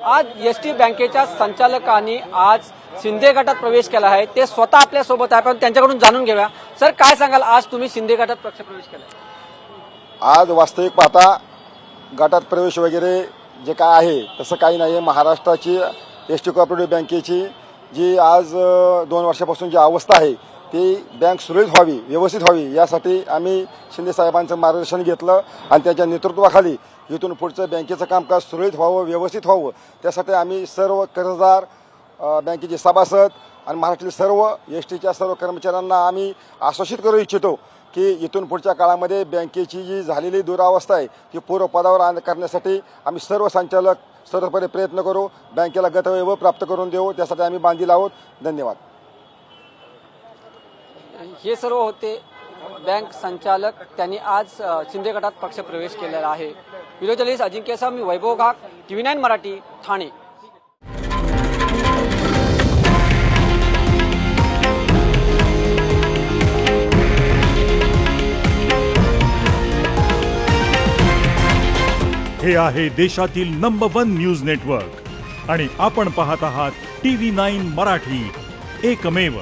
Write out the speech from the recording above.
आज एसटी बँकेच्या संचालकांनी आज शिंदे गटात प्रवेश केला आहे। ते स्वतः आपल्या सोबत आहे, पण त्यांच्याकडून जाणून घेऊया। सर, काय सांगाल, आज तुम्ही शिंदे गटात पक्षप्रवेश केला? आज वास्तविक पाहता गटात प्रवेश वगैरे जे काय आहे तसं काही नाही आहे। महाराष्ट्राची एसटी कोऑपरेटिव्ह बँकेची जी आज 2 वर्षापासून जी अवस्था आहे ती बँक सुरळीत व्हावी, व्यवस्थित व्हावी, यासाठी आम्ही शिंदे साहेबांचं मार्गदर्शन घेतलं आणि त्यांच्या नेतृत्वाखाली इथून पुढचं बँकेचं कामकाज सुरळीत व्हावं, व्यवस्थित व्हावं, त्यासाठी आम्ही सर्व कर्जदार, बँकेचे सभासद आणि महाराष्ट्रातील सर्व एसटीच्या सर्व कर्मचाऱ्यांना आम्ही आश्वासित करू इच्छितो की इथून पुढच्या काळामध्ये बँकेची जी झालेली दुरावस्था आहे ती पूर्वपदावर करण्यासाठी आम्ही सर्व संचालक सर्वपणे प्रयत्न करू, बँकेला गतवैभव प्राप्त करून देऊ, त्यासाठी आम्ही बांधील आहोत। धन्यवाद। हे सर्व होते बँक संचालक, त्यांनी आज शिंदे गटात पक्षप्रवेश केलेला आहे। व्हिडिओ जर्नलिस्ट अजिंक्यसह मी वैभव घाग, TV9 मराठी, ठाणे। हे आहे देशातील नंबर 1 न्यूज नेटवर्क आणि आपण पाहत आहात TV9 मराठी, एकमेव।